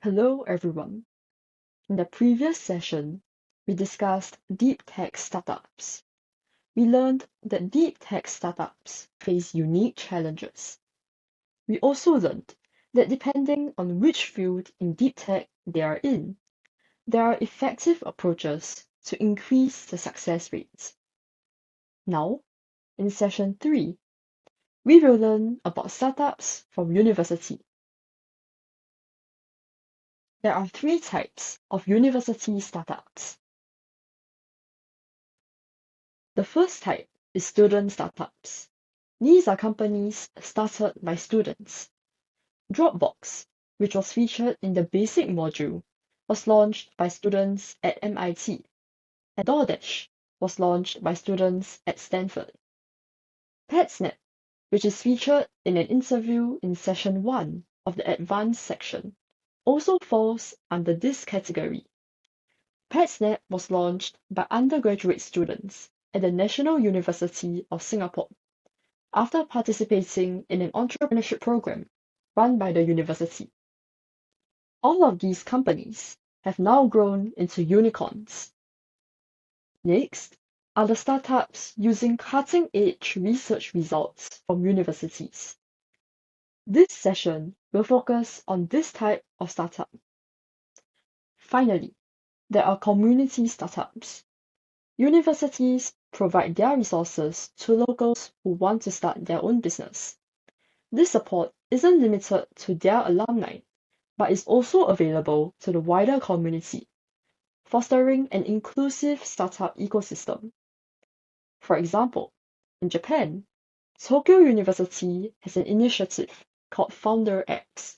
Hello, everyone. In the previous session, we discussed deep tech startups. We learned that deep tech startups face unique challenges. We also learned that depending on which field in deep tech they are in, there are effective approaches to increase the success rates. Now, in session 3, we will learn about startups from university. There are 3 types of university startups. The first type is student startups. These are companies started by students. Dropbox, which was featured in the basic module, was launched by students at MIT, and DoorDash was launched by students at Stanford. PetSnap, which is featured in an interview in session 1 of the Advanced section, also falls under this category. PetSnap was launched by undergraduate students at the National University of Singapore after participating in an entrepreneurship program run by the university. All of these companies have now grown into unicorns. Next are the startups using cutting-edge research results from universities. This session will focus on this type of startup. Finally, there are community startups. Universities provide their resources to locals who want to start their own business. This support isn't limited to their alumni, but is also available to the wider community, fostering an inclusive startup ecosystem. For example, in Japan, Tokyo University has an initiative called Founder X.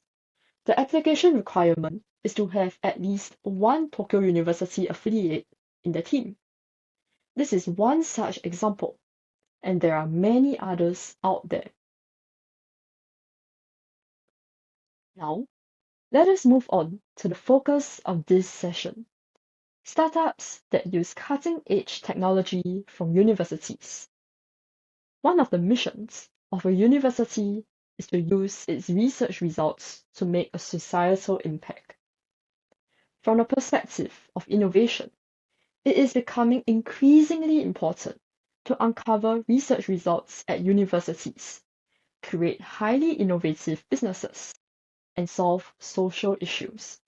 The application requirement is to have at least one Tokyo University affiliate in the team. This is one such example, and there are many others out there. Now, let us move on to the focus of this session: startups that use cutting-edge technology from universities. One of the missions of a university is to use its research results to make a societal impact. From the perspective of innovation, it is becoming increasingly important to uncover research results at universities, create highly innovative businesses, and solve social issues.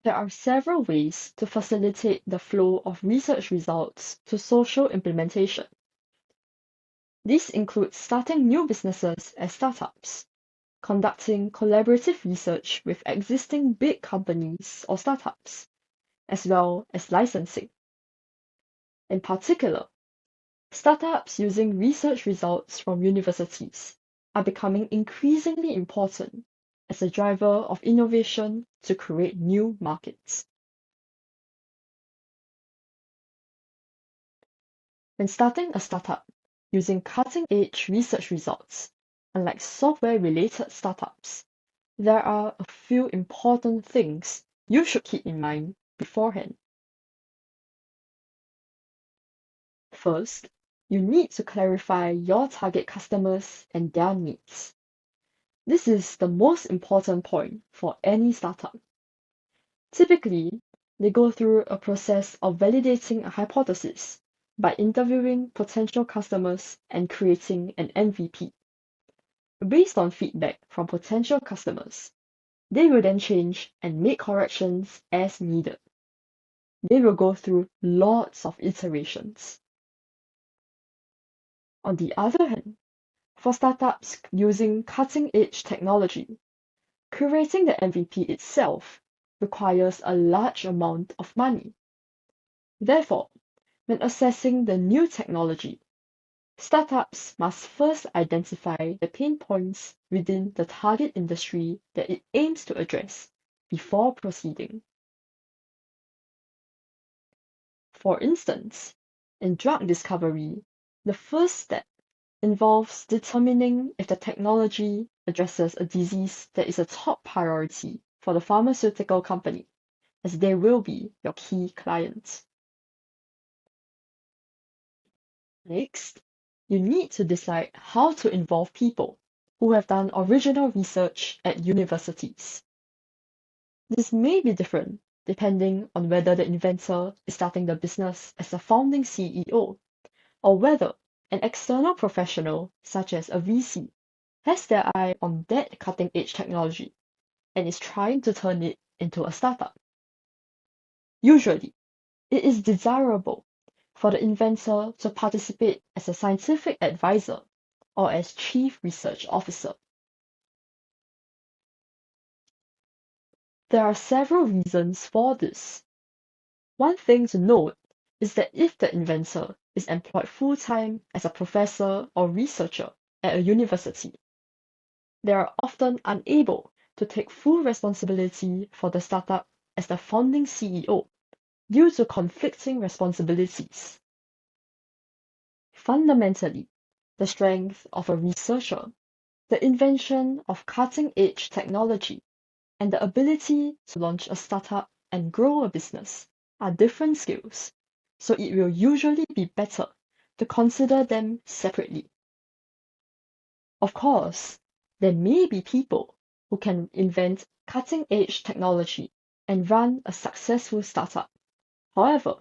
There are several ways to facilitate the flow of research results to social implementation. These include starting new businesses as startups, conducting collaborative research with existing big companies or startups, as well as licensing. In particular, startups using research results from universities are becoming increasingly important as a driver of innovation to create new markets. When starting a startup using cutting-edge research results, unlike software-related startups, there are a few important things you should keep in mind beforehand. First, you need to clarify your target customers and their needs. This is the most important point for any startup. Typically, they go through a process of validating a hypothesis by interviewing potential customers and creating an MVP. Based on feedback from potential customers, they will then change and make corrections as needed. They will go through lots of iterations. On the other hand, for startups using cutting-edge technology, creating the MVP itself requires a large amount of money. Therefore, when assessing the new technology, startups must first identify the pain points within the target industry that it aims to address before proceeding. For instance, in drug discovery, the first step involves determining if the technology addresses a disease that is a top priority for the pharmaceutical company, as they will be your key clients. Next, you need to decide how to involve people, who have done original research at universities. This may be different depending on whether the inventor is starting the business as a founding CEO, or whether an external professional, such as a VC, has their eye on that cutting-edge technology and is trying to turn it into a startup. Usually, it is desirable for the inventor to participate as a scientific advisor or as chief research officer. There are several reasons for this. One thing to note is that if the inventor is employed full-time as a professor or researcher at a university, they are often unable to take full responsibility for the startup as the founding CEO due to conflicting responsibilities. Fundamentally, the strength of a researcher, the invention of cutting-edge technology, and the ability to launch a startup and grow a business are different skills, so it will usually be better to consider them separately. Of course, there may be people who can invent cutting-edge technology and run a successful startup. However,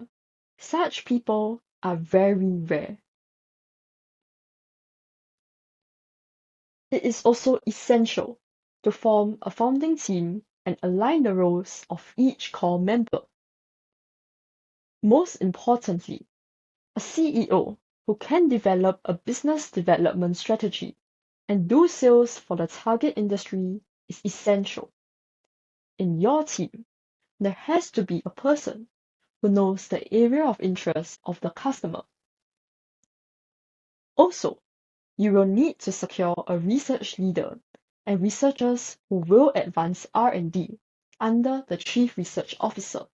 such people are very rare. It is also essential to form a founding team and align the roles of each core member. Most importantly, a CEO who can develop a business development strategy and do sales for the target industry is essential. In your team, there has to be a person who knows the area of interest of the customer. Also, you will need to secure a research leader and researchers who will advance R&D under the Chief Research Officer.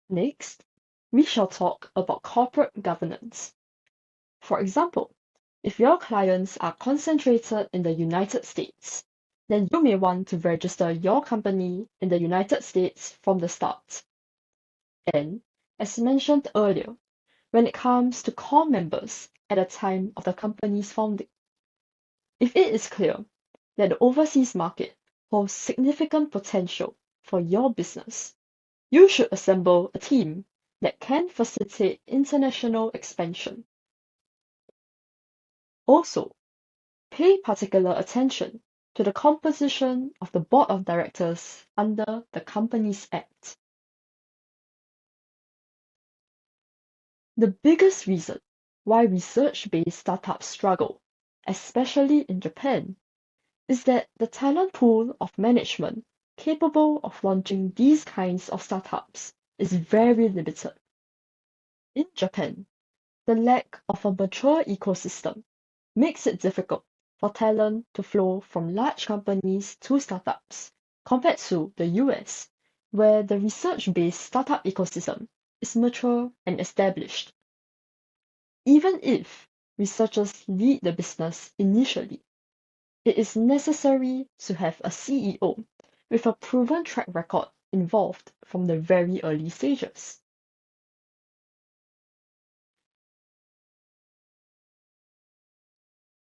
Next, we shall talk about corporate governance. For example, if your clients are concentrated in the United States, then you may want to register your company in the United States from the start. And, as mentioned earlier, when it comes to core members at the time of the company's founding, if it is clear that the overseas market holds significant potential for your business, you should assemble a team that can facilitate international expansion. Also, pay particular attention to the composition of the board of directors under the Companies Act. The biggest reason why research-based startups struggle, especially in Japan, is that the talent pool of management capable of launching these kinds of startups is very limited. In Japan, the lack of a mature ecosystem makes it difficult for talent to flow from large companies to startups, compared to the US, where the research-based startup ecosystem is mature and established. Even if researchers lead the business initially, it is necessary to have a CEO with a proven track record involved from the very early stages.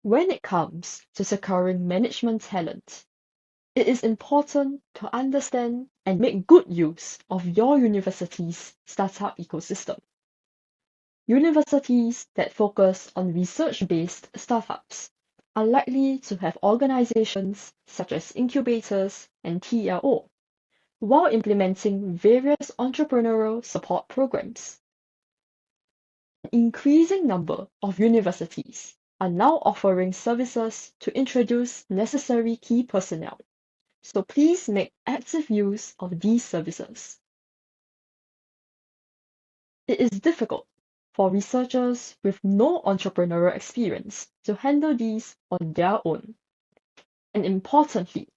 When it comes to securing management talent, it is important to understand and make good use of your university's startup ecosystem. Universities that focus on research-based startups are likely to have organizations such as incubators and TLO, while implementing various entrepreneurial support programs. An increasing number of universities are now offering services to introduce necessary key personnel, so please make active use of these services. It is difficult for researchers with no entrepreneurial experience to handle these on their own. And importantly,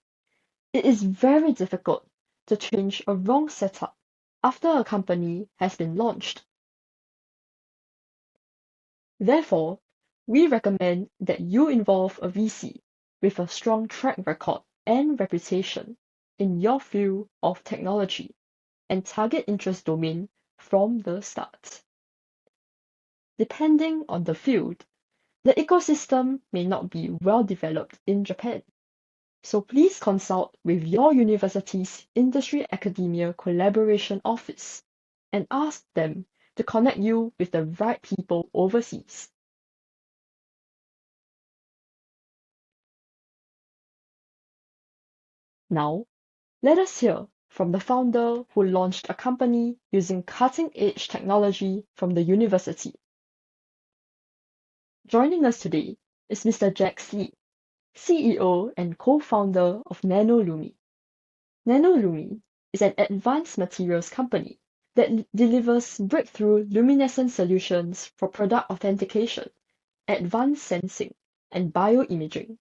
it is very difficult to change a wrong setup after a company has been launched. Therefore, we recommend that you involve a VC with a strong track record and reputation in your field of technology and target interest domain from the start. Depending on the field, The ecosystem may not be well developed in Japan. So please consult with your university's Industry Academia Collaboration Office and ask them to connect you with the right people overseas. Now, let us hear from the founder who launched a company using cutting-edge technology from the university. Joining us today is Mr. Jack Lee, CEO and co-founder of NanoLumi. NanoLumi is an advanced materials company that delivers breakthrough luminescent solutions for product authentication, advanced sensing, and bioimaging.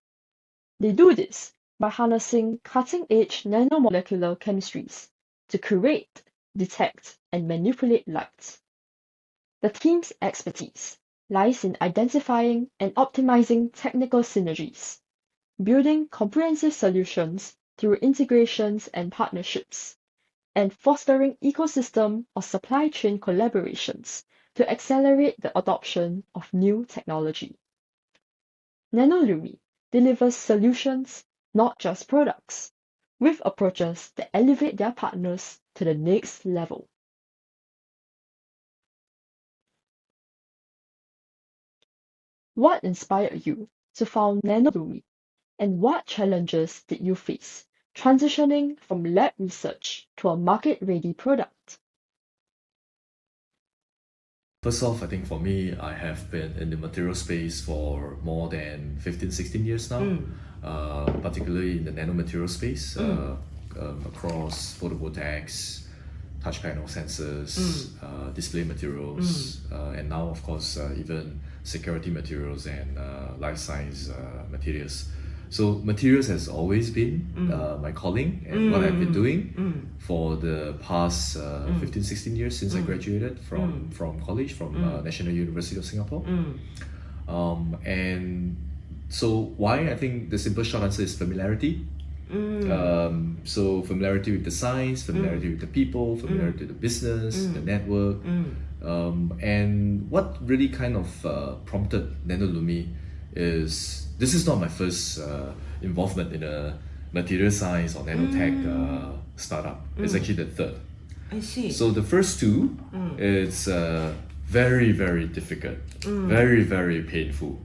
They do this by harnessing cutting-edge nanomolecular chemistries to create, detect, and manipulate light. The team's expertise lies in identifying and optimizing technical synergies, building comprehensive solutions through integrations and partnerships, and fostering ecosystem or supply chain collaborations to accelerate the adoption of new technology. NanoLumi delivers solutions, not just products, with approaches that elevate their partners to the next level. What inspired you to found NanoLumi, and what challenges did you face transitioning from lab research to a market-ready product? First off, I think for me, I have been in the material space for more than 15, 16 years now, particularly in the nanomaterial space, across photovoltaics, touch panel sensors, display materials, and now, of course, even security materials and life science materials. So materials has always been my calling and what I've been doing for the past 15, 16 years since I graduated from college, from National University of Singapore. And so why? I think the simple short answer is familiarity. So familiarity with the science, familiarity with the people, familiarity with the business, the network. And what really kind of prompted NanoLumi is, this is not my first involvement in a material science or nanotech startup. It's actually the third. I see. So the first two, it's very, very difficult, very, very painful.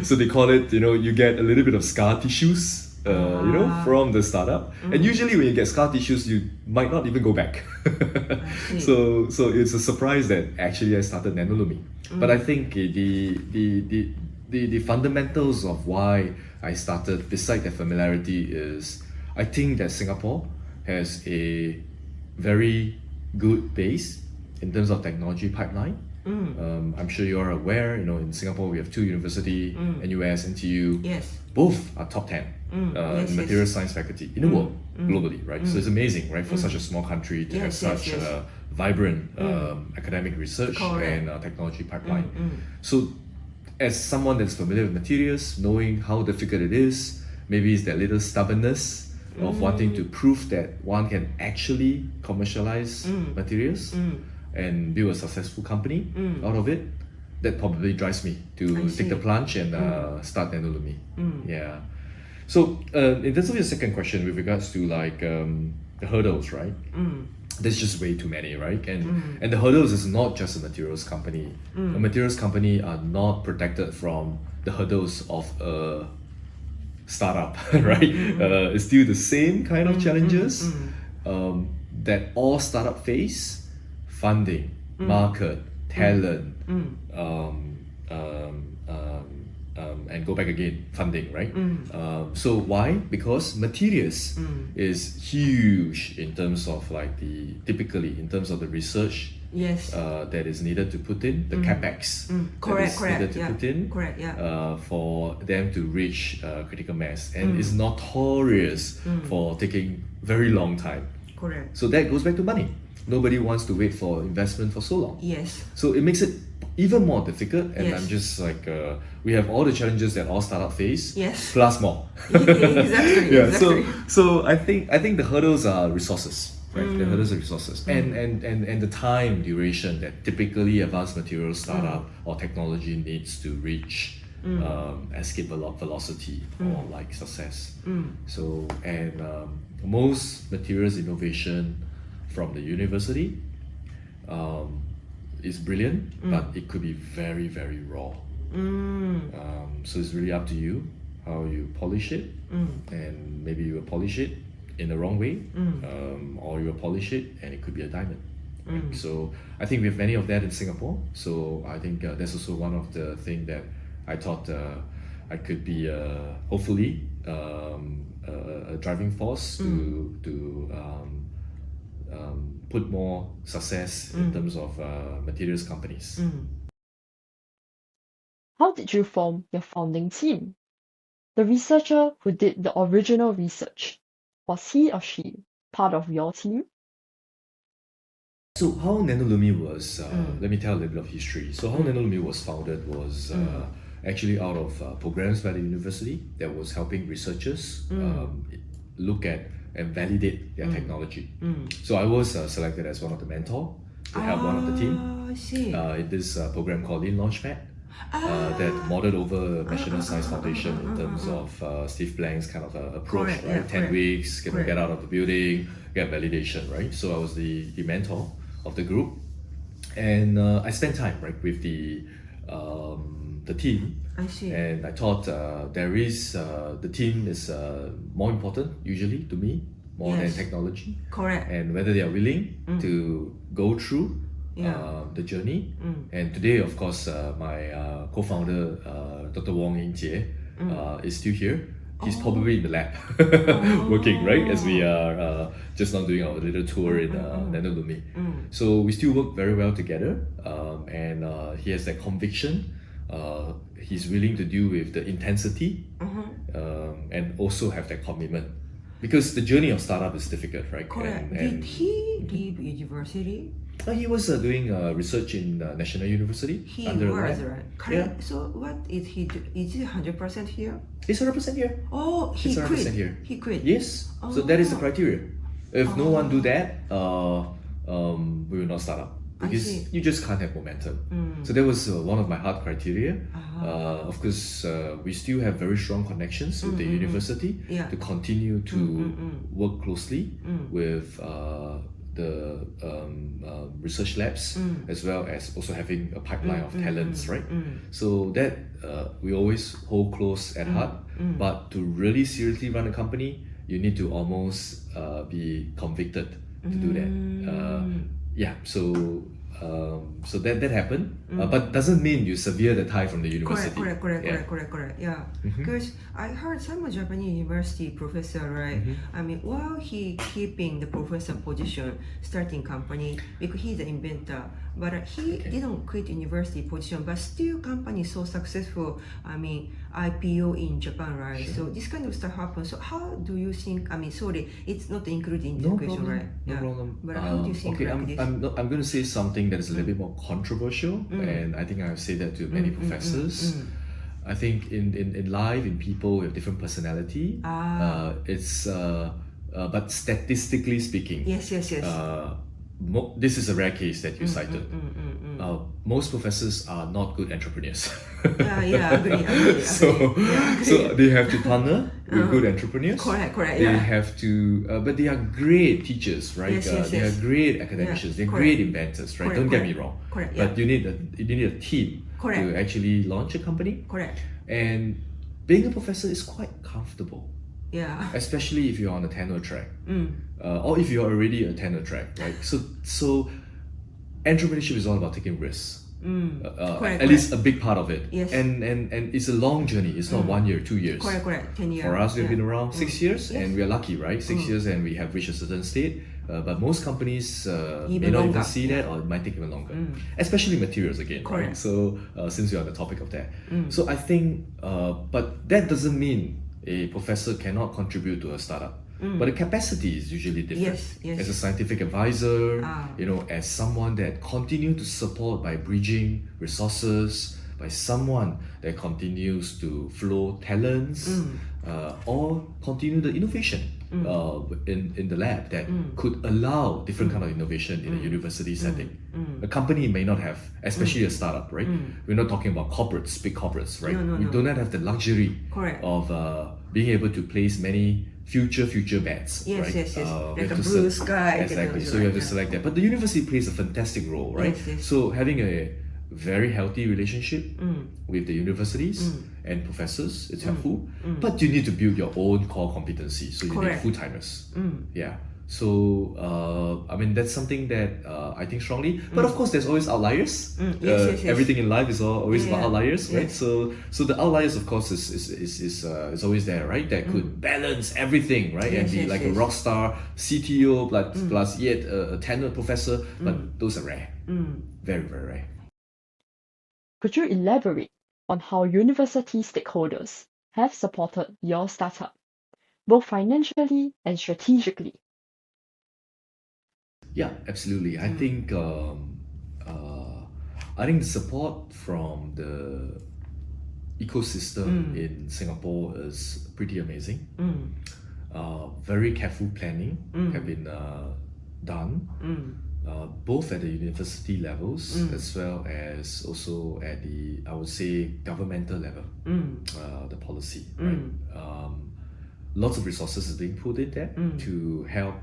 So they call it, you get a little bit of scar tissues, from the startup. And usually when you get scar tissues, you might not even go back. So it's a surprise that actually I started NanoLumi. But I think the fundamentals of why I started, beside that familiarity, is I think that Singapore has a very good base in terms of technology pipeline. I'm sure you are aware, in Singapore we have two universities, NUS, NTU. Yes. Both are top 10 in material science faculty in the world, globally, right? So it's amazing, right, for such a small country to have such a vibrant academic research and technology pipeline. So as someone that's familiar with materials, knowing how difficult it is, maybe it's that little stubbornness of wanting to prove that one can actually commercialize materials and build a successful company out of it, that probably drives me to take the plunge and start NanoLumi. Yeah. So in terms of your second question with regards to the hurdles, right? There's just way too many, right? And the hurdles is not just a materials company. A materials company are not protected from the hurdles of a startup, right? It's still the same kind of challenges that all startup face: funding, market, talent, and go back again, funding, right? So why? Because materials is huge in terms of typically in terms of the research that is needed to put in, the capex needed to put in for them to reach critical mass, and is notorious for taking very long time. Correct. So that goes back to money. Nobody wants to wait for investment for so long. Yes. So it makes it even more difficult, and Yes. I'm just we have all the challenges that all startup face, Yes. plus more. Exactly. Yeah. Exactly. So I think the hurdles are resources. right? The hurdles of resources and the time duration that typically advanced material startup or technology needs to reach escape velocity or like success. So and most materials innovation from the university is brilliant, but it could be very, very raw. So it's really up to you how you polish it, and maybe you will polish it in the wrong way, or you will polish it and it could be a diamond. Right? So I think we have many of that in Singapore. So I think that's also one of the things that I thought I could be hopefully a driving force to put more success in terms of materials companies. How did you form your founding team? The researcher who did the original research, was he or she part of your team? So how Nanolumi was, let me tell a little bit of history. So how Nanolumi was founded was actually out of programs by the university that was helping researchers look at and validate their technology. So I was selected as one of the mentors to help one of the team I see. in this program called Lean Launchpad that modeled over National Science Foundation in terms of Steve Blank's kind of approach, Correct, right? yeah, 10 correct. weeks, Correct. get out of the building, get validation, right? So I was the mentor of the group, and I spent time right with the team. I see. And I thought there is the team is more important usually to me more than Yes. technology, Correct. and whether they are willing to go through the journey. And today, of course, my co-founder Dr. Wong Ying-Jie is still here. He's probably in the lab working, right? As we are just now doing our little tour in Nanolumi. So we still work very well together, and he has that conviction. He's willing to deal with the intensity and also have that commitment. Because the journey of startup is difficult, right? Correct. And Did he leave university? he was doing research in National University. He under was, lab. right? Yeah. So what is he do? Is he 100% here? He's 100% here. Oh, he He's 100% quit. here. He quit. Yes. So that is the criteria. If no one do that, we will not start up. I Because see. you just can't have momentum. So that was one of my hard criteria. Of course, we still have very strong connections with the university Yeah. to continue to work closely with the research labs, as well as also having a pipeline of talents, right? So that we always hold close at heart. But to really seriously run a company, you need to almost be convicted to do that. Yeah, so that happened, but doesn't mean you sever the tie from the university. Correct. Yeah, because I heard some Japanese university professor, right? I mean, while he keeping the professor position, starting company because he's the inventor, but he didn't quit university position, but still company so successful. I mean, IPO in Japan, right? Sure. So this kind of stuff happens. So how do you think? I mean, sorry, it's not included in the No equation, problem. right? No problem. But how do you think okay, like this? I'm going to say something that is a little bit more controversial, and I think I've said that to many professors. I think in life, in people, we have different personality. It's but statistically speaking, Yes. this is a rare case that you cited. Most professors are not good entrepreneurs. Agree. So they have to partner with good entrepreneurs. Correct. They have to, but they are great teachers, right? Yes. They are great academicians. They're correct. great inventors, right? Don't get me wrong. Correct. But you need a team to actually launch a company. Correct. And being a professor is quite comfortable, Yeah. especially if you're on a tenure track, or if you're already a tenure track, right? So entrepreneurship is all about taking risks. At least a big part of it. Yes. And it's a long journey. It's not 1 year, 2 years. Correct. 10 years. For us, we've been around 6 years, Yes. and we are lucky, right? 6 years, and we have reached a certain state. But most companies may not longer. even see that, or it might take even longer. Especially materials again, right? Correct. So since we're on the topic of that, so I think, but that doesn't mean a professor cannot contribute to a startup. But the capacity is usually different. Yes. As a scientific advisor, as someone that continue to support by bridging resources, by someone that continues to flow talents or continue the innovation in the lab that could allow different kind of innovation in a university setting. A company may not have, especially a startup, right? We're not talking about corporates, big corporates, right? We do not have the luxury of being able to place many future bets, right? Yes. Like a blue sky. Exactly. So you have to select that. But the university plays a fantastic role, right? Yes. So having a very healthy relationship with the universities and professors, it's helpful. But you need to build your own core competency. So you need full-timers. Yeah. So I mean that's something that I think strongly. But of course, there's always outliers. Yes. Everything in life is always about outliers, right? So the outliers, of course, is always there, right? That could balance everything, right? And be like a rock star CTO plus yet a tenured professor. But those are rare, very rare. Could you elaborate on how university stakeholders have supported your startup, both financially and strategically? Yeah, absolutely. I think the support from the ecosystem in Singapore is pretty amazing. Very careful planning have been done, both at the university levels as well as also at the, I would say, governmental level, the policy, right? Lots of resources is being put in there to help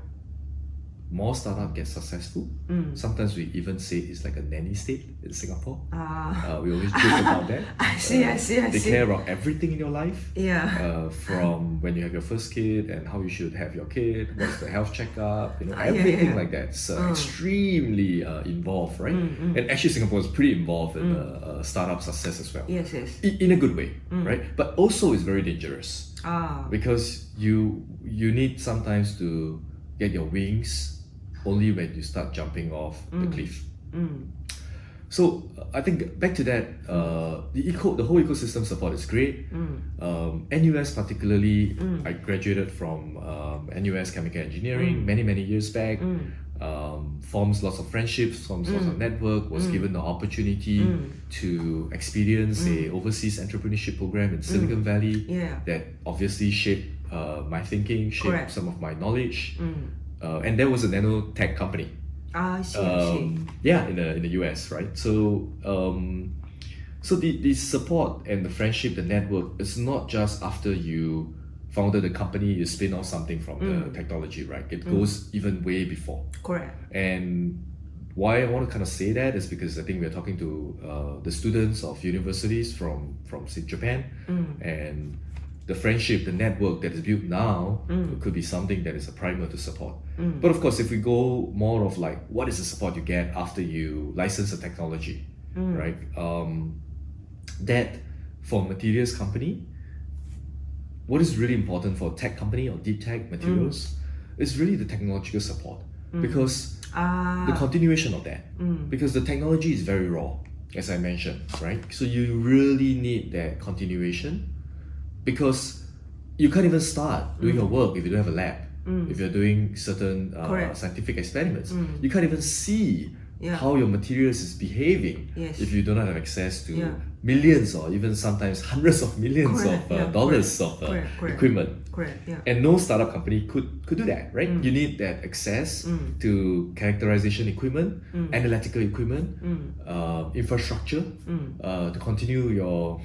more startups get successful. Sometimes we even say it's like a nanny state in Singapore. We always joke about that. I see. They care about everything in your life. Yeah. From when you have your first kid and how you should have your kid, what's the health checkup, everything like that. It's extremely involved, right? And actually Singapore is pretty involved in startup success as well. Yes. In a good way, right? But also it's very dangerous. Because you need sometimes to get your wings only when you start jumping off the cliff. So I think back to that, the whole ecosystem support is great. NUS particularly, I graduated from NUS Chemical Engineering many years back. Forms lots of friendships, forms lots of network, was given the opportunity to experience a overseas entrepreneurship program in Silicon Valley that obviously shaped my thinking, shaped some of my knowledge. And there was a nanotech company. I see. Yeah, in the US, right? So the support and the friendship, the network, is not just after you founded the company, you spin off something from the technology, right? It goes even way before. Correct. And why I want to kind of say that is because I think we're talking to the students of universities from say, Japan, and the friendship, the network that is built now could be something that is a primer to support. But of course, if we go more of like, what is the support you get after you license the technology, right? That for materials company, what is really important for tech company or deep tech materials is really the technological support, because the continuation of that, because the technology is very raw, as I mentioned, right? So you really need that continuation, because you can't even start doing your work if you don't have a lab. If you're doing certain scientific experiments, you can't even see how your materials is behaving if you do not have access to millions or even sometimes hundreds of millions of dollars of equipment. And no startup company could do that, right? You need that access to characterization equipment, analytical equipment, infrastructure to continue your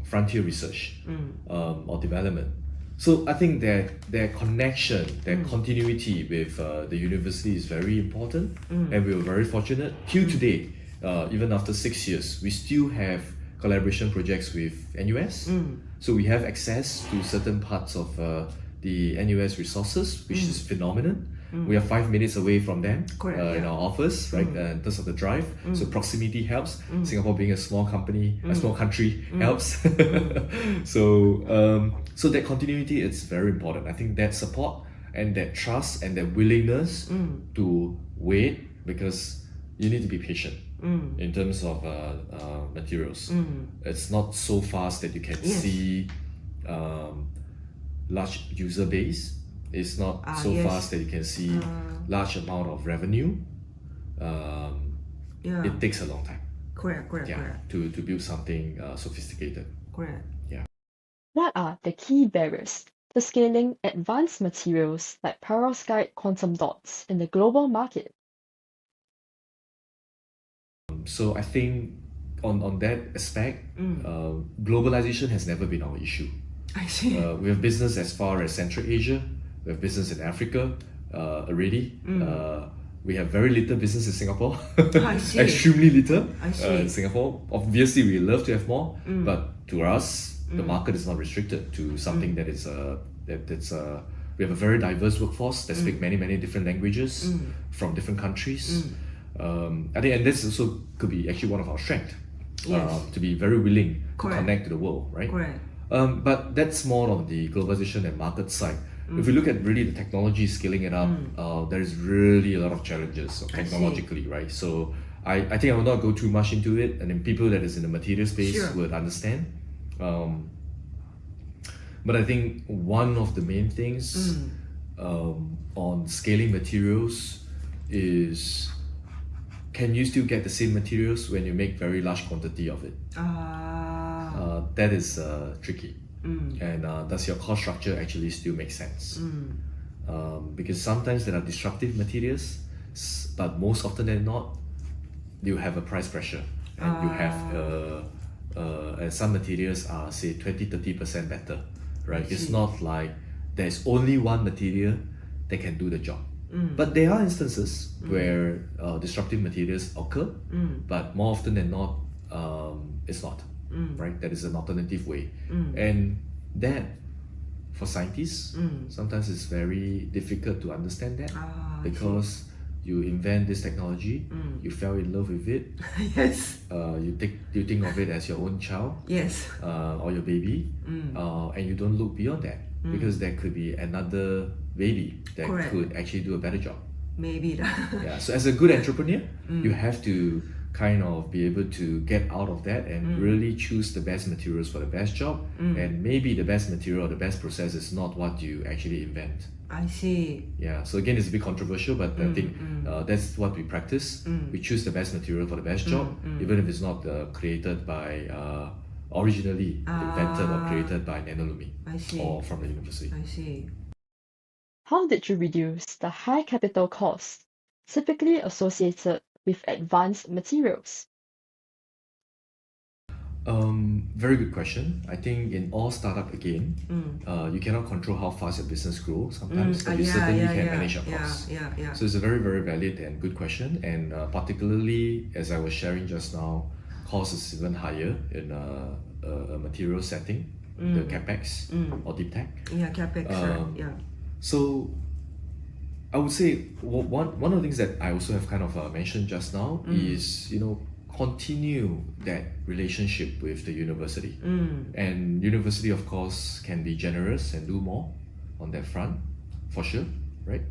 frontier research or development. So I think that connection, that continuity with the university is very important, and we were very fortunate. Till today, even after 6 years, we still have collaboration projects with NUS. So we have access to certain parts of the NUS resources, which is phenomenal. We are 5 minutes away from them in our office, right? In terms of the drive, so proximity helps. Singapore being a small company, a small country helps. So that continuity is very important. I think that support and that trust and that willingness to wait, because you need to be patient in terms of materials. It's not so fast that you can see large user base. It's not so fast that you can see large amount of revenue. It takes a long time. Correct. to build something sophisticated. Correct. What are the key barriers to scaling advanced materials like perovskite quantum dots in the global market? So I think on that aspect, globalization has never been our issue. I see. We have business as far as Central Asia. We have business in Africa already. We have very little business in Singapore. I see. Extremely little I see. in Singapore. Obviously, we love to have more, but to us, the market is not restricted to something that is we have a very diverse workforce that speak many different languages from different countries. I think, and this also could be actually one of our strengths. Yes. To be very willing Correct. to connect to the world, right? Correct. But that's more on the globalization and market side. If we look at really the technology, scaling it up, there is really a lot of challenges technologically, right? So I think I will not go too much into it, and then people that is in the material space Sure. would understand. But I think one of the main things on scaling materials is, can you still get the same materials when you make very large quantity of it? That is tricky. And does your cost structure actually still make sense? Because sometimes there are disruptive materials, but most often than not, you have a price pressure, and you have and some materials are say 20-30% better, right? It's not like there's only one material that can do the job. But there are instances where disruptive materials occur, but more often than not, it's not, right? That is an alternative way. And that, for scientists, sometimes it's very difficult to understand that, because you invent this technology, you fell in love with it. Yes. You think of it as your own child, Yes. or your baby, and you don't look beyond that, because there could be another baby that Correct. could actually do a better job. Maybe. Yeah. So as a good entrepreneur, you have to kind of be able to get out of that and really choose the best materials for the best job. And maybe the best material or the best process is not what you actually invent. I see. Yeah, so again, it's a bit controversial, but I think that's what we practice. We choose the best material for the best job, even if it's not created by, originally invented or created by Nanolumi I see. or from the university. I see. How did you reduce the high capital costs typically associated with advanced materials? Very good question. I think in all startup again, you cannot control how fast your business grows sometimes, but you certainly can manage your costs. Yeah. So it's a very valid and good question, and particularly as I was sharing just now, cost is even higher in a material setting, the capex or deep tech. Yeah, capex. Yeah. So I would say one of the things that I also have kind of mentioned just now is, continue that relationship with the university. And university, of course, can be generous and do more on that front, for sure, right?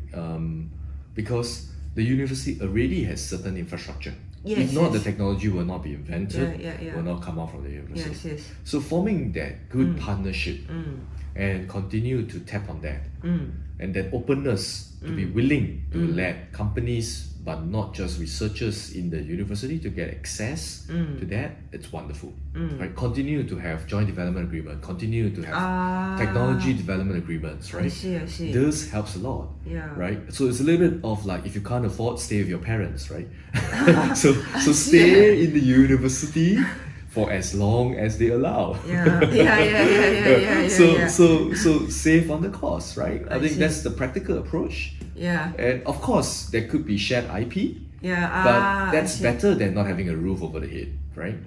Because the university already has certain infrastructure. Yes, if not, yes. the technology will not be invented, Yeah. will not come out from the university. Yes. So forming that good partnership and continue to tap on that, and that openness to be willing to let companies, but not just researchers in the university, to get access to that, it's wonderful. Right? Continue to have joint development agreement, continue to have technology development agreements, right? I see. This helps a lot. Yeah. Right? So it's a little bit of like, if you can't afford, stay with your parents, right? so stay in the university for as long as they allow. Yeah. So save on the cost, right? I think see. that's the practical approach. Yeah. And of course, there could be shared IP, Yeah. but that's I see. better than not having a roof over the head, right?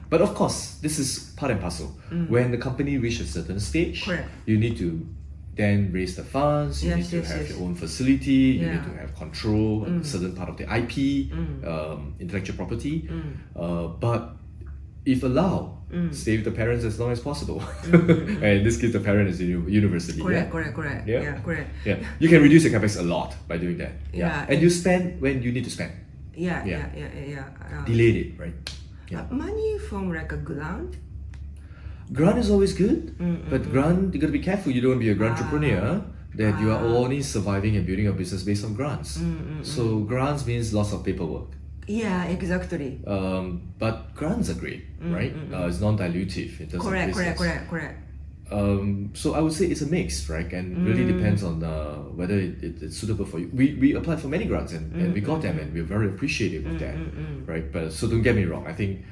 But of course, this is part and parcel. When the company reaches a certain stage, Correct. you need to then raise the funds, you need to have your own facility, you need to have control a certain part of the IP, intellectual property. But if allowed, stay with the parents as long as possible. And in this case, the parent is in university. Correct. Yeah. Yeah, correct. Yeah, you can reduce your capex a lot by doing that. Yeah. And you spend when you need to spend. Yeah. Delayed it, right? Yeah. Money from like a grant. Grant is always good, but grant, you gotta be careful. You don't want to be a grant entrepreneur that you are only surviving and building your business based on grants. So grants means lots of paperwork. Yeah, exactly. But grants are great, right? It's non-dilutive. It doesn't Correct. So I would say it's a mix, right? And really depends on whether it's suitable for you. We applied for many grants and we got them, and we're very appreciative of that, right? But so don't get me wrong. I think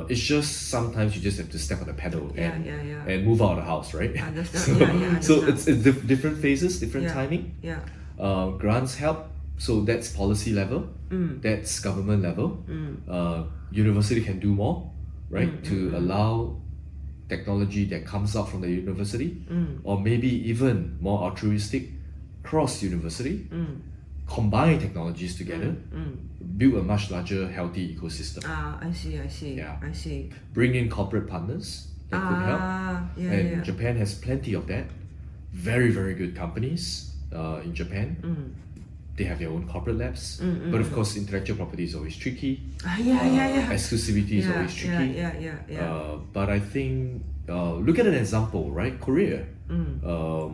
it's just sometimes you just have to step on the pedal and move out of the house, right? I understand. So it's different phases, different timing. Yeah. Grants help. So that's policy level, that's government level. University can do more, right? To allow technology that comes out from the university, or maybe even more altruistic, cross university, combine technologies together, build a much larger, healthy ecosystem. I see. Yeah. I see. Bring in corporate partners that could help. And Japan has plenty of that. Very, very good companies in Japan. They have their own corporate labs, but of course, intellectual property is always tricky. Exclusivity is always tricky. But I think look at an example, right? Korea. A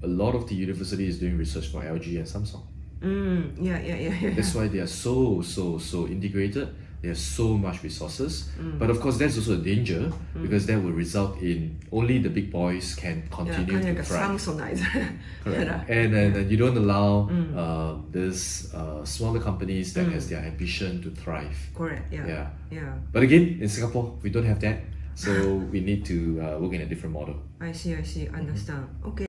lot of the university is doing research for LG and Samsung. That's why they are so integrated. They have so much resources, but of course that's also a danger because that will result in only the big boys can continue to thrive. Correct. And you don't allow these smaller companies that has their ambition to thrive. Correct. Yeah. But again, in Singapore, we don't have that, so we need to work in a different model. I see. Understand. Okay.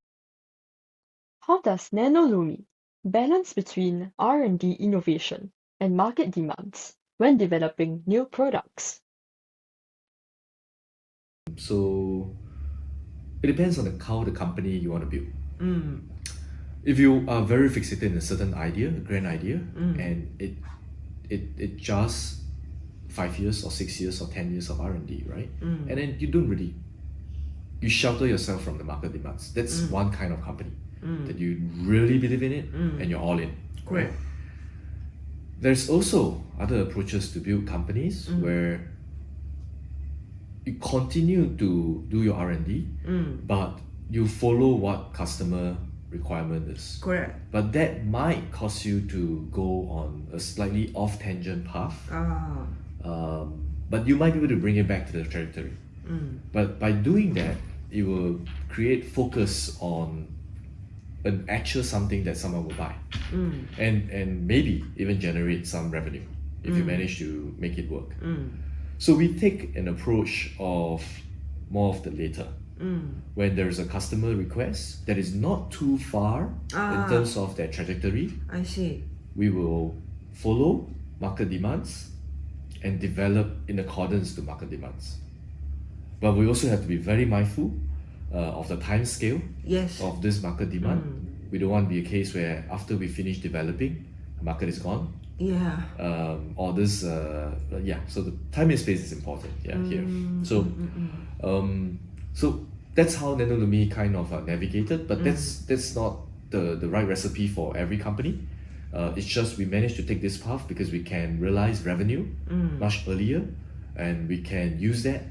How does Nanolumi balance between R&D innovation and market demands when developing new products? So it depends on how the company you want to build. If you are very fixated in a certain idea, a grand idea, and it just 5 years or 6 years or 10 years of R&D, right? And then you shelter yourself from the market demands. That's one kind of company that you really believe in it and you're all in, right? There's also other approaches to build companies where you continue to do your R&D, but you follow what customer requirement is. Correct. But that might cause you to go on a slightly off-tangent path. But you might be able to bring it back to the trajectory. But by doing that, it will create focus on an actual something that someone will buy, and maybe even generate some revenue if you manage to make it work. So we take an approach of more of the later. When there is a customer request that is not too far in terms of their trajectory, I see. We will follow market demands and develop in accordance to market demands. But we also have to be very mindful of the time scale of this market demand. We don't want to be a case where after we finish developing, the market is gone. Or this, so the time and space is important here. So that's how Nanolumi kind of navigated, but that's not the right recipe for every company. It's just we managed to take this path because we can realize revenue much earlier, and we can use that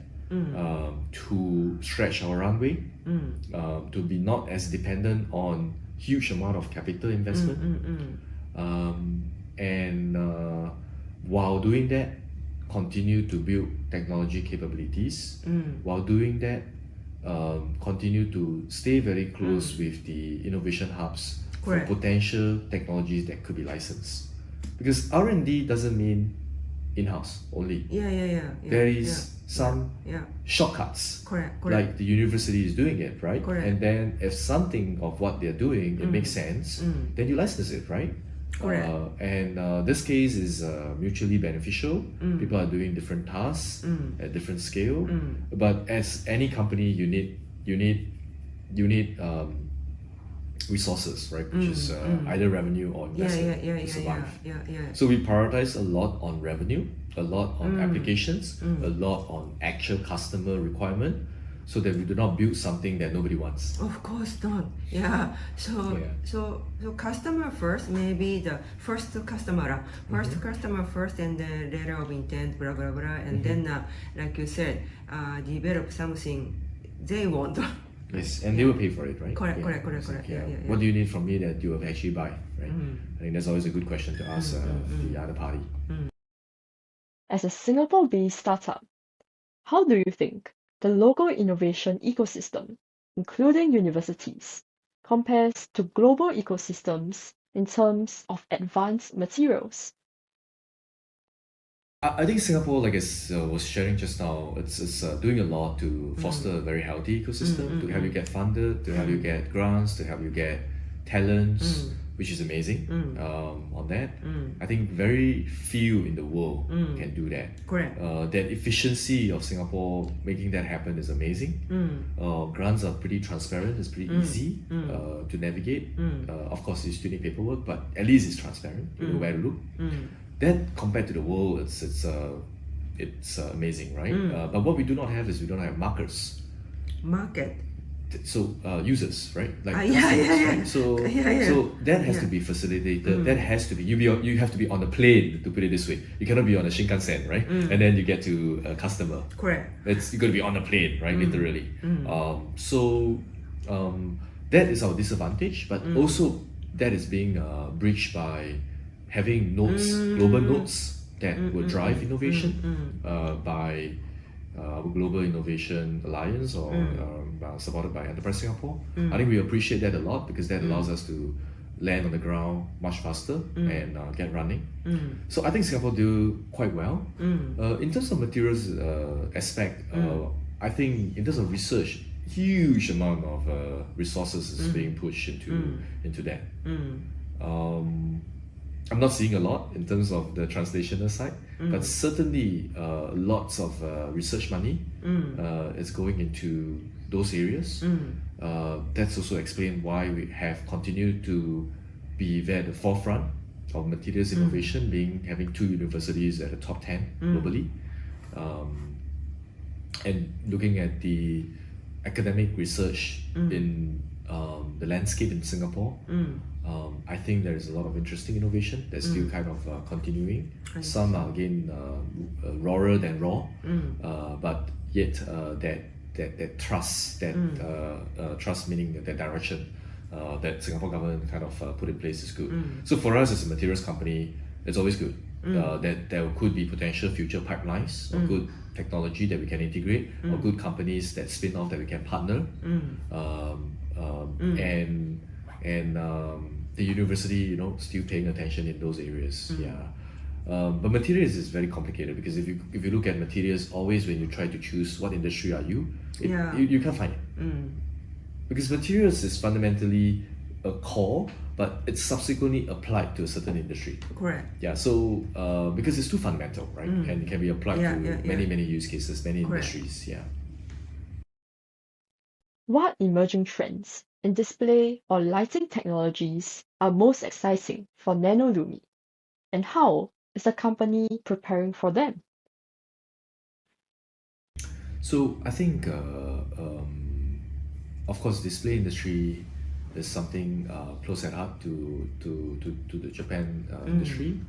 to stretch our runway, to be not as dependent on huge amount of capital investment, and while doing that, continue to build technology capabilities. While doing that, continue to stay very close with the innovation hubs for potential technologies that could be licensed. Because R&D doesn't mean in-house only. There is some shortcuts. Like the university is doing it, right? And then if something of what they're doing, it makes sense, then you license it, right? And this case is mutually beneficial. People are doing different tasks at different scale, but as any company, you need resources, right? Which is either revenue or investment to survive. So we prioritize a lot on revenue, a lot on applications, a lot on actual customer requirement, so that we do not build something that nobody wants. Of course not. So customer first, maybe the first customer first, and then letter of intent, blah blah blah, and then like you said, develop something they want. Yes, and they will pay for it, right? Correct. What do you need from me that you will actually buy, right? I think that's always a good question to ask the other party. As a Singapore-based startup, how do you think the local innovation ecosystem, including universities, compares to global ecosystems in terms of advanced materials? I think Singapore, like I was sharing just now, it's doing a lot to foster a very healthy ecosystem, to help you get funded, to help you get grants, to help you get talents, which is amazing on that. I think very few in the world can do that. Correct. That efficiency of Singapore making that happen is amazing. Grants are pretty transparent, it's pretty easy to navigate. Of course, you still need paperwork, but at least it's transparent, you know where to look. That compared to the world, it's amazing, right? But what we do not have is we don't have markers. Market. So users, right? Like yeah. right? So that has to be facilitated. That has to be you have to be on the plane, to put it this way. You cannot be on a Shinkansen, right? And then you get to a customer. Correct. You got to be on a plane, right? Literally. That is our disadvantage, but also that is being breached by having nodes, global nodes that will drive innovation by Global Innovation Alliance or supported by Enterprise Singapore. I think we appreciate that a lot because that allows us to land on the ground much faster and get running. So I think Singapore do quite well. In terms of materials aspect, I think in terms of research, huge amount of resources is being pushed into that. I'm not seeing a lot in terms of the translational side, but certainly lots of research money is going into those areas. That's also explained why we have continued to be there at the forefront of materials innovation, having 2 universities at the top 10 globally. And looking at the academic research in the landscape in Singapore, I think there is a lot of interesting innovation that's still kind of continuing. Some are again rawer than raw, but yet that trust, trust meaning that direction that Singapore government kind of put in place is good. So for us as a materials company, it's always good that there could be potential future pipelines of good technology that we can integrate, or good companies that spin off that we can partner. And the university, still paying attention in those areas. But materials is very complicated because if you look at materials, always when you try to choose what industry are you can't find it. Because materials is fundamentally a core, but it's subsequently applied to a certain industry. Correct. So because it's too fundamental, right? And it can be applied to many use cases, many industries. What emerging trends in display or lighting technologies are most exciting for NanoLumi, and how is the company preparing for them? So I think, of course, display industry is something close at heart to the Japan industry.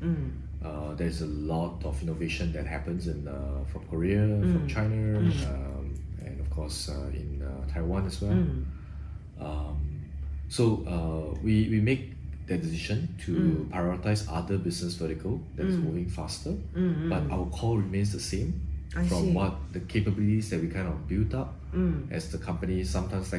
There's a lot of innovation that happens from Korea, from China, and of course in Taiwan as well. So we make the decision to prioritize other business vertical that is moving faster, but our core remains the same. What the capabilities that we kind of built up as the company. Sometimes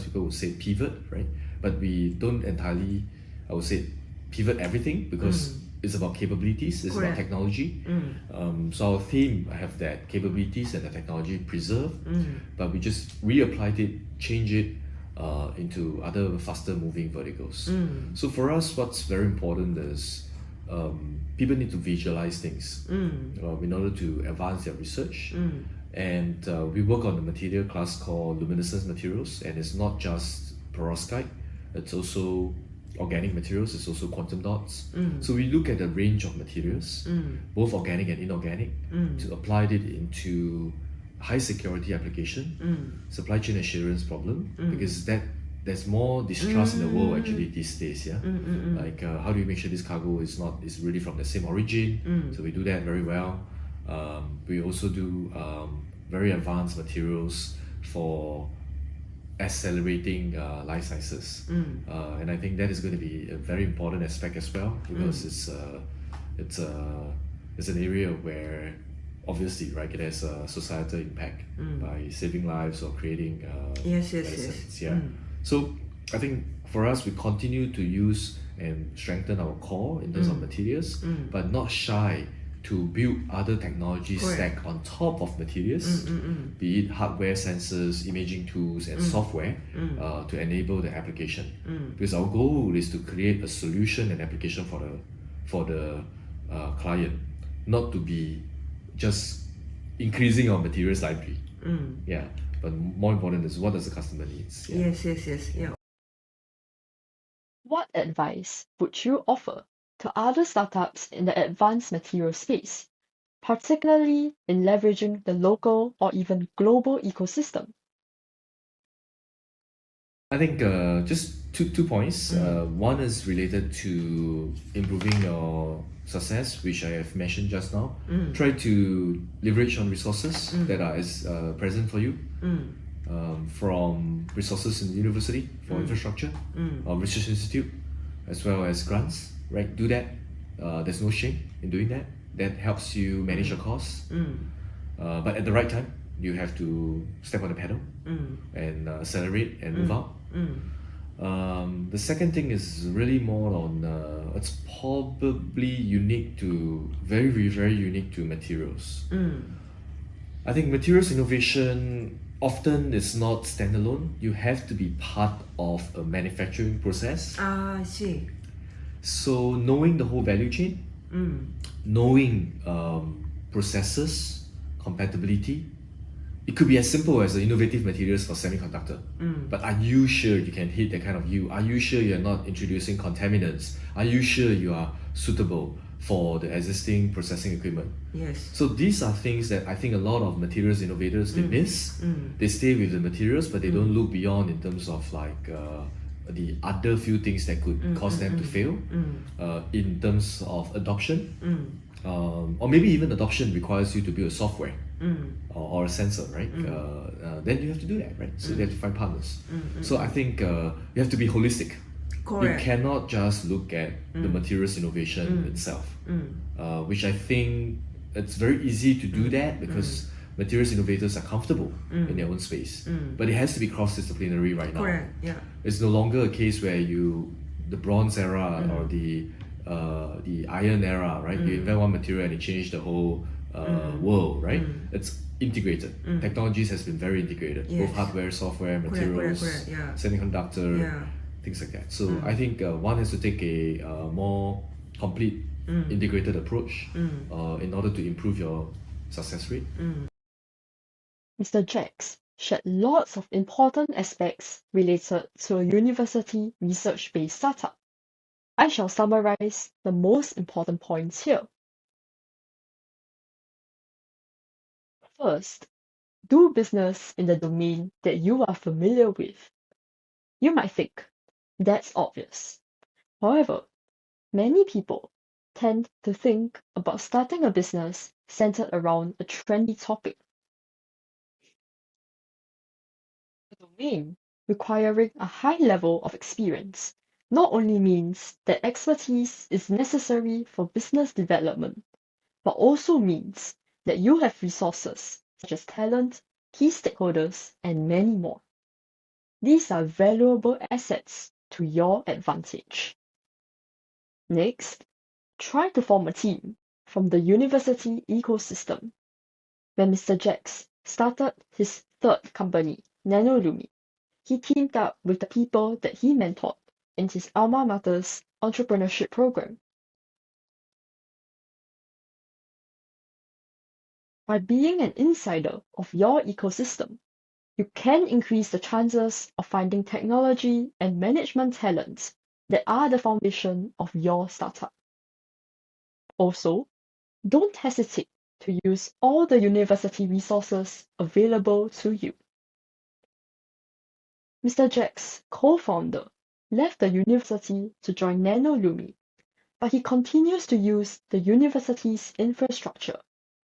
people would say pivot, right? But we don't entirely, I would say, pivot everything because it's about capabilities, it's about technology. So our theme, I have that capabilities and the technology preserved, but we just reapplied it, change it into other faster moving verticals. So for us, what's very important is people need to visualize things in order to advance their research. And we work on a material class called luminescence materials, and it's not just perovskite, it's also organic materials, it's also quantum dots. So we look at a range of materials, both organic and inorganic, to apply it into high security application, supply chain assurance problem, because there's more distrust in the world actually these days. Like how do you make sure this cargo is really from the same origin? So we do that very well. We also do very advanced materials for accelerating life sciences. And I think that is going to be a very important aspect as well, because it's an area where obviously, right, it has a societal impact by saving lives or creating medicines. Yeah. So I think for us, we continue to use and strengthen our core in terms of materials, but not shy to build other technology stack on top of materials, be it hardware, sensors, imaging tools, and software to enable the application. Because our goal is to create a solution and application for the client, not to be just increasing our materials library. Yeah, but more important is what does the customer needs. Yeah. Yes. Yeah. What advice would you offer to other startups in the advanced material space, particularly in leveraging the local or even global ecosystem? I think just two points. One is related to improving your success, which I have mentioned just now. Try to leverage on resources that are present for you, from resources in the university for infrastructure, or research institute, as well as grants. Right, do that. There's no shame in doing that. That helps you manage your costs. But at the right time, you have to step on the pedal and accelerate and move out. The second thing is really more on it's probably unique to very unique to materials. I think materials innovation often is not standalone. You have to be part of a manufacturing process. I see. So knowing the whole value chain, knowing processes, compatibility. It could be as simple as the innovative materials for semiconductor. But are you sure you can hit that kind of yield? Are you sure you're not introducing contaminants? Are you sure you are suitable for the existing processing equipment? Yes. So these are things that I think a lot of materials innovators, they miss. They stay with the materials, but they don't look beyond in terms of like the other few things that could cause them to fail in terms of adoption. Or maybe even adoption requires you to build a software or a sensor, right? Then you have to do that, right? So you have to find partners. So I think you have to be holistic. Correct. You cannot just look at the materials innovation itself, which I think it's very easy to do that because materials innovators are comfortable in their own space. But it has to be cross-disciplinary right now. Correct. Yeah. It's no longer a case where the bronze era or the iron era, right? You invent one material and it changed the whole world, right? It's integrated. Technologies has been very integrated, both hardware, software, materials, correct, yeah. semiconductor, things like that. So I think one has to take a more complete, integrated approach in order to improve your success rate. Mr. Jacks shared lots of important aspects related to a university research-based startup. I shall summarize the most important points here. First, do business in the domain that you are familiar with. You might think, that's obvious. However, many people tend to think about starting a business centered around a trendy topic. A domain requiring a high level of experience not only means that expertise is necessary for business development, but also means that you have resources such as talent, key stakeholders, and many more. These are valuable assets to your advantage. Next, try to form a team from the university ecosystem. When Mr. Jacks started his third company, NanoLumi, he teamed up with the people that he mentored in his alma mater's Entrepreneurship Program. By being an insider of your ecosystem, you can increase the chances of finding technology and management talents that are the foundation of your startup. Also, don't hesitate to use all the university resources available to you. Mr. Jacks' co-founder left the university to join NanoLumi, but he continues to use the university's infrastructure,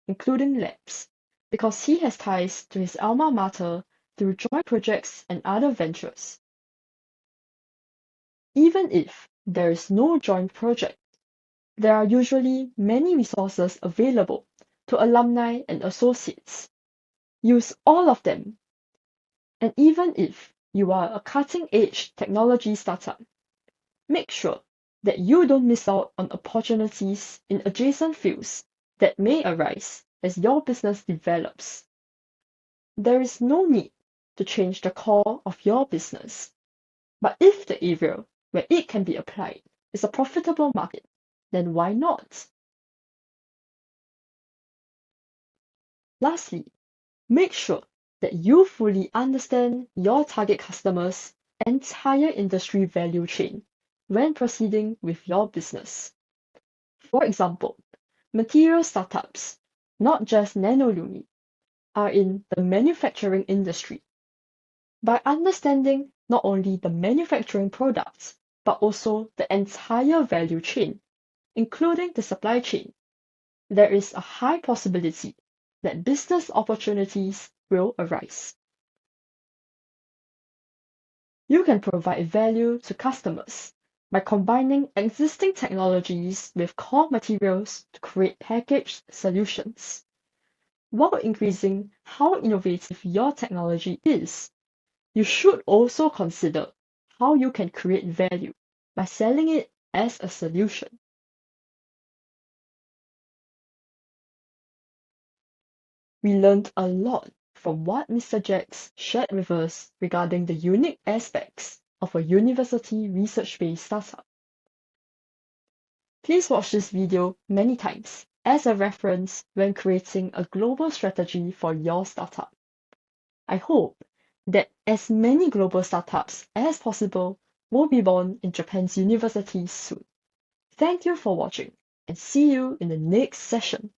including labs, because he has ties to his alma mater through joint projects and other ventures. Even if there is no joint project, there are usually many resources available to alumni and associates. Use all of them. And even if you are a cutting-edge technology startup, make sure that you don't miss out on opportunities in adjacent fields that may arise as your business develops. There is no need to change the core of your business, but if the area where it can be applied is a profitable market, then why not? Lastly, make sure that you fully understand your target customers' entire industry value chain when proceeding with your business. For example, material startups, not just NanoLumi, are in the manufacturing industry. By understanding not only the manufacturing products, but also the entire value chain, including the supply chain, there is a high possibility that business opportunities will arise. You can provide value to customers by combining existing technologies with core materials to create packaged solutions. While increasing how innovative your technology is, you should also consider how you can create value by selling it as a solution. We learned a lot from what Mr. Jacks shared with us regarding the unique aspects of a university research-based startup. Please watch this video many times as a reference when creating a global strategy for your startup. I hope that as many global startups as possible will be born in Japan's universities soon. Thank you for watching and see you in the next session.